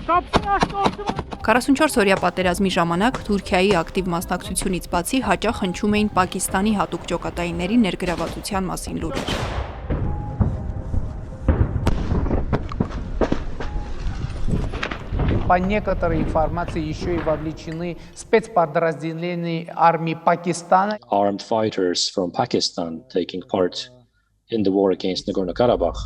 44-օրյա պատերազմի ժամանակ Թուրքիայի ակտիվ մասնակցությունից բացի հաճախ հնչում էին Պակիստանի հատուկ ջոկատայինների ներգրավվածության մասին լուրեր։ По некоторой информации еще и вовлечены спецподразделения армии Пакистана. Armed fighters from Pakistan taking part in the war against Nagorno-Karabakh.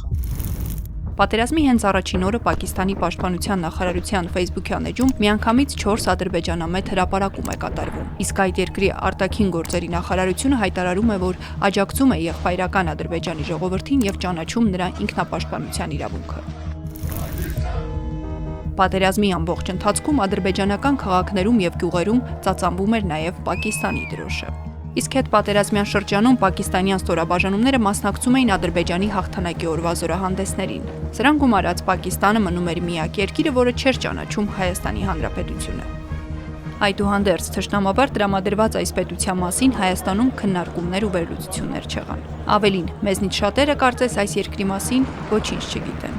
Պատերազմի հենց առաջին օրը Պակիստանի պաշտպանության նախարարության Facebook-յան էջում միանգամից 4 ադրբեջանամետ հրապարակում է կատարվում։ Իսկ այդ երկրի արտաքին գործերի նախարարությունը հայտարարում է, որ աջակցում է եղբայրական Ադրբեջանի ժողովրդին եւ ճանաչում նրա ինքնապաշտպանության իրավունքը։ Պատերազմի ամբողջ ընթացքում ադրբեջանական քաղաքներում եւ գյուղերում ծածանվում էր նաեւ Պակիստանի դրոշը։ Իսկ հետ պատերազմյան շրջանում պակիստանյան ստորաբաժանումները մասնակցում էին Ադրբեջանի հաղթանակի օրվա զորահանդեսներին։ Սրան գումարած Պակիստանը մնում էր միակ երկիրը, որը չէր ճանաչում Հայաստանի Հանրապետությունը։ Այդուհանդերձ թշնամաբար տրամադրված այս պետության մասին Հայաստանում քննարկումներ ու վերլուծություններ չեղան։ Ավելին, մեզնից շատերը կարծես այս երկրի մասին ոչինչ չգիտեն։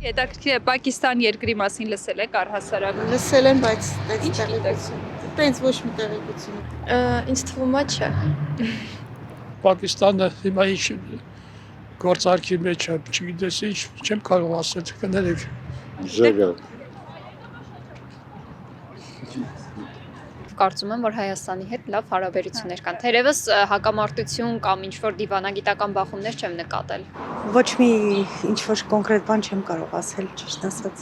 Հետաքրքիր է Պակիստան երկրի մասին լսել եք առհասարակ։ Լսել եմ, բայց տենց ոչ մի տեղեկություն։ Ինձ թվում է չէ։ Պակիստանը հիմա ինչ գործարքի մեջ է, չգիտես ինչ, չեմ կարող ասել, կներեք։ Ժեգա։ Կարծում եմ, որ Հայաստանի հետ լավ հարաբերություններ կան։ Թերևս հակամարտություն կամ ինչ-որ դիվանագիտական բախումներ չեմ նկատել։ Ոչ մի ինչ-որ կոնկրետ բան չեմ կարող ասել, ճիշտ ասած։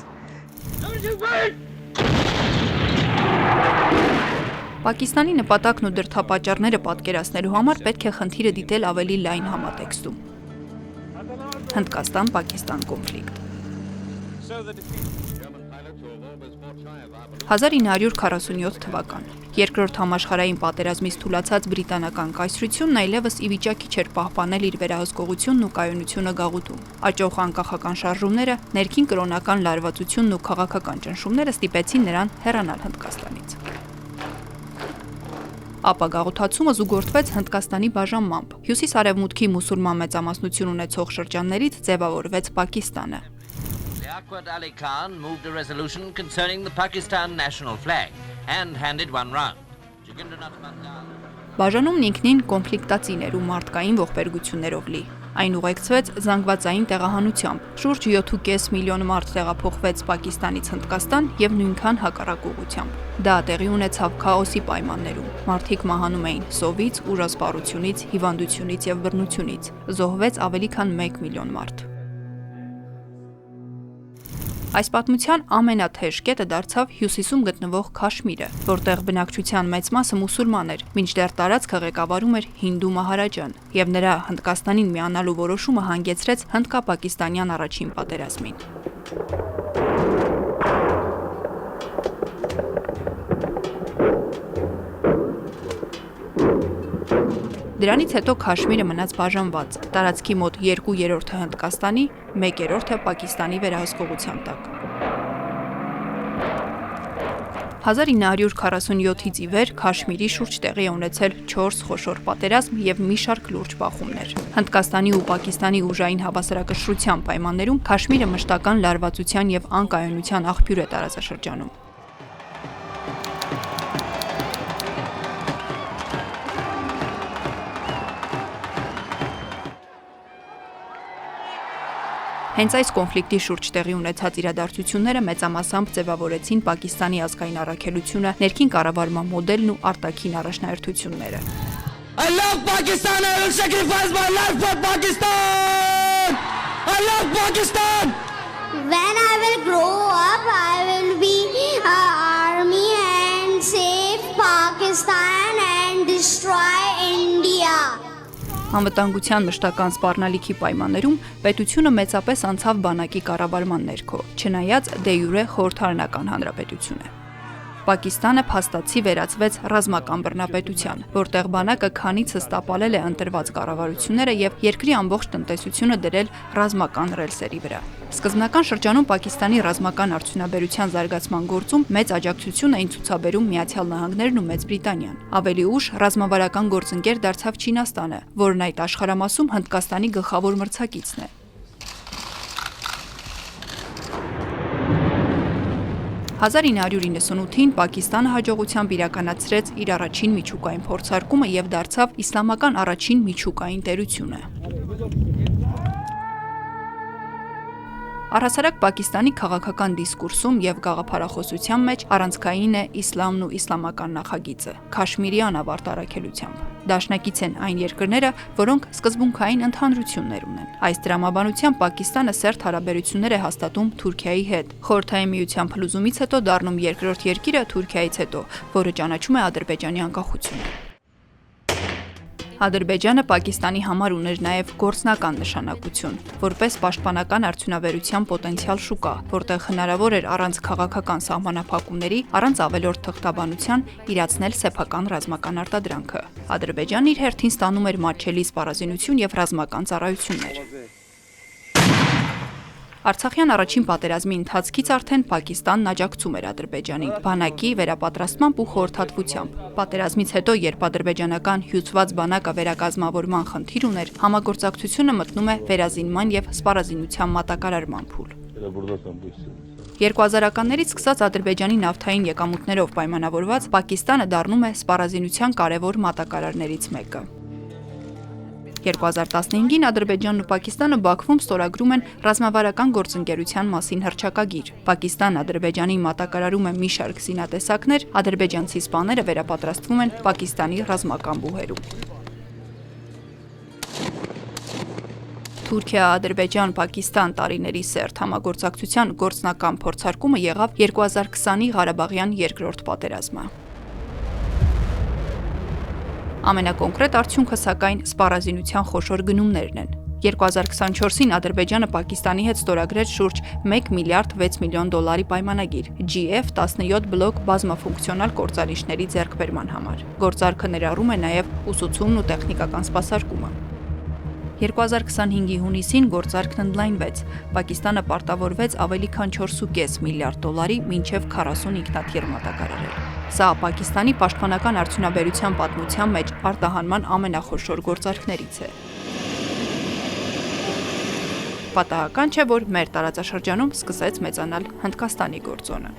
Պակիստանի նպատակն ու դրդապատճառները պատկերացնելու համար պետք է խնդիրը դիտել ավելի լայն համատեքստում։ Հնդկաստան-Պակիստան կոնֆլիկտ։ 1947 թվական։ Երկրորդ համաշխարհային պատերազմից թուլացած բրիտանական կայսրությունն այլևս ի վիճակի չէր պահպանել իր վերահսկողությունն ու կայունությունը գաղութում։ Աճող անկախական շարժումները, ներքին կրոնական լարվածությունն ու քաղաքական ճնշումները ստիպեցին նրան հեռանալ Հնդկաստանից։ Ապա գաղութացումը զուգորդվեց Հնդկաստանի բաժանմամբ։ Հյուսիս-արևմուտքի մուսուլման մեծամասնություն ունեցող շրջաններից ձևավորվեց Պակիստանը։ Liaquat Ali Khan moved a resolution concerning the Pakistan national flag and handed one round. Բաժանումն ինքնին կոնֆլիկտածին էր ու մարդկային ողբերգություններով լի։ Այն ուղեկցվեց զանգվածային տեղահանությամբ։ Շուրջ 7.5 միլիոն մարդ տեղափոխվեց Պակիստանից Հնդկաստան եւ նույնքան հակառակ ուղղությամբ։ Դա տեղի ունեցավ քաոսի պայմաններում։ Մարդիկ մահանում էին սովից, ուժասպառությունից, հիվանդությունից եւ բռնությունից։ Զոհվեց ավելի քան 1 միլիոն մարդ։ Այս պատմության ամենաթեժ կետը դարձավ հյուսիսում գտնվող Քաշմիրը, որտեղ բնակչության մեծ մասը մուսուլման էր, մինչդեռ տարածքը ղեկավարում էր հինդու մահարաջան, եւ նրա Հնդկաստանին միանալու որոշումը հանգեցրեց հնդկա-պակիստանյան առաջին պատերազմին։ Դրանից հետո Քաշմիրը մնաց բաժանված, տարածքի մոտ 2/3-ը Հնդկաստանի, 1/3-ը Պակիստանի վերահսկողության տակ։ 1947-ից ի վեր Քաշմիրի շուրջ տեղի է ունեցել 4 խոշոր պատերազմ եւ մի շարք լուրջ բախումներ։ Հնդկաստանի ու Պակիստանի ուժային հավասարակշռության պայմաններում Քաշմիրը մշտական լարվածության եւ անկայունության աղբյուր է տարածաշրջանում։ Հենց այս կոնֆլիկտի շուրջ տեղի ունեցած իրադարձությունները մեծամասամբ ձևավորեցին Պակիստանի ազգային առաքելությունը, ներքին կառավարման մոդելն ու արտաքին առաջնահերթությունները։ I love Pakistan, I will sacrifice my life for Pakistan! I love Pakistan! When I will grow up, I will be army and save Pakistan and destroy India. Անվտանգության մշտական սպառնալիքի պայմաններում պետությունը մեծապես անցավ բանակի կառավարման ներքո, չնայած դե յուրե խորհրդարանական հանրապետություն է։ Պակիստանը փաստացի վերածվեց ռազմական բռնապետության, որտեղ բանակը քանիցս տապալել է ընտրված կառավարությունները եւ երկրի ամբողջ տնտեսությունը դրել ռազմական ռելսերի վրա։ Սկզբնական շրջանում Պակիստանի ռազմական արդյունաբերության զարգացման գործում մեծ աջակցություն էին ցուցաբերում Միացյալ Նահանգներն ու Մեծ Բրիտանիան։ Ավելի ուշ ռազմավարական գործընկեր դարձավ Չինաստանը, որն այդ աշխարհամասում Հնդկաստանի գլխավոր մրցակիցն է։ 1998-ին Պակիստանը հաջողությամբ իրականացրեց իր առաջին միջուկային փորձարկումը եւ դարձավ իսլամական առաջին միջուկային տերությունը։ Առհասարակ Պակիստանի քաղաքական դիսկուրսում եւ գաղափարախոսության մեջ առանցքային է իսլամն ու իսլամական նախագիծը, Քաշմիրի անավարտ դաշնակից են այն երկրները, որոնք սկզբունքային ընդհանրություններ ունեն։ Այս տրամաբանությամբ Պակիստանը սերտ հարաբերություններ է հաստատում Թուրքիայի հետ։ Խորհրդային միության փլուզումից հետո դառնում երկրորդ երկիրը Թուրքիայից հետո, որը ճանաչում է Ադրբեջանի անկախությունը։ Ադրբեջանը Պակիստանի համար ուներ նաև գործնական նշանակություն, որպես պաշտպանական արդյունաբերության պոտենցիալ շուկա, որտեղ հնարավոր էր առանց քաղաքական սահմանափակումների, առանց ավելորդ թղթաբանության իրացնել սեփական ռազմական արտադրանքը։ Ադրբեջանը իր հերթին ստանում էր մատչելի սպառազինություն եւ ռազմական ծառայություններ։ Արցախյան առաջին պատերազմի ընթացքից արդեն Պակիստանն աջակցում էր Ադրբեջանին բանակի վերապատրաստմամբ ու խորհրդատվությամբ։ Պատերազմից հետո, երբ ադրբեջանական հյուծված բանակը վերակազմավորման խնդիր ուներ, համագործակցությունը մտնում է վերազինման եւ սպառազինության մատակարարման փուլ։ 2000-ականներից սկսած Ադրբեջանի նավթային եկամուտներով պայմանավորված Պակիստանը դառնում է սպառազինության կարևոր մատակարարներից մեկը։ 2015-ին Ադրբեջանն ու Պակիստանը Բաքվում ստորագրում են ռազմավարական գործընկերության մասին հռչակագիր։ Պակիստանն Ադրբեջանին մատակարարում է մի շարք զինատեսակներ, ադրբեջանցի սպաները վերապատրաստվում են Պակիստանի ռազմական բուհերում։ Թուրքիա-Ադրբեջան-Պակիստան տարիների սերտ համագործակցության գործնական փորձարկումը եղավ 2020-ի Ղարաբաղյան երկրորդ պատերազմը։ Ամենակոնկրետ արդյունքը սակայն սպառազինության խոշոր գնումներն են։ 2024-ին Ադրբեջանը Պակիստանի հետ ստորագրեց շուրջ 1 միլիարդ 6 միլիոն դոլարի պայմանագիր GF-17 բլոկ բազմաֆունկցիոնալ կործանիչների ձեռքբերման համար։ Գործարքը ներառում է նաև ուսուցումն ու տեխնիկական սպասարկումը։ 2025-ի հունիսին գործարքն ընդլայնվեց։ Պակիստանը պարտավորվեց ավելի քան 4.5 միլիարդ դոլարի մինչև 40 ինքնաթիռ մատակարարել։ Սա Պակիստանի պաշտպանական արդյունաբերության պատմության մեջ արտահանման ամենախոշոր գործարքներից է։ Պատահական չէ, որ մեր տարածաշրջանում սկսեց մեծանալ Հնդկաստանի գործոնը։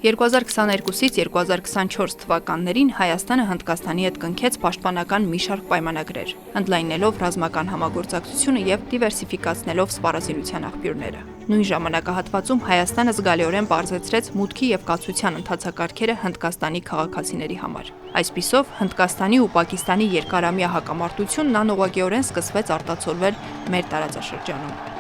2022-ից 2024 թվականներին Հայաստանը Հնդկաստանի հետ կնքեց պաշտպանական մի շարք պայմանագրեր, ընդլայնելով ռազմական համագործակցությունը եւ դիվերսիֆիկացնելով սպառազինության աղբյուրները։ Նույն ժամանակահատվածում Հայաստանը զգալիորեն բարձրացրեց մուտքի եւ կացության ընթացակարգերը Հնդկաստանի քաղաքացիների համար։ Այսպիսով, Հնդկաստանի ու Պակիստանի երկարամյա հակամարտությունն անուղղակիորեն սկսվեց արտացոլվել մեր տարածաշրջանում։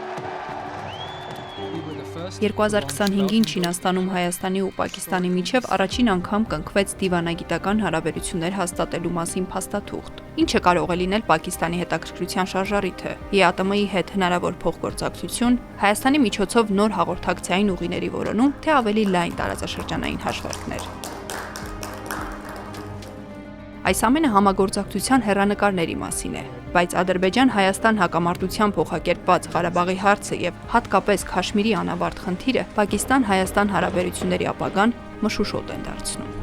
2025-ին Չինաստանում Հայաստանի ու Պակիստանի միջև առաջին անգամ կնքվեց դիվանագիտական հարաբերություններ հաստատելու մասին փաստաթուղթ, ինչը կարող է լինել Պակիստանի հետաքրքրության շարժառիթը, ԵԱՏՄ-ի հետ հնարավոր փոխգործակցություն, Հայաստանի միջոցով նոր հաղորդակցային ուղիների որոնում, թե ավելի լայն տարածաշրջանային հաշվարկներ։ Այս ամենը համագործակցության հեռանկարների մասին է, բայց Ադրբեջան-Հայաստան հակամարտության փոխակերպված Ղարաբաղի հարցը եւ հատկապես Քաշմիրի անավարտ խնդիրը Պակիստան-Հայաստան հարաբերությունների ապագան մշուշոտ են դարձնում։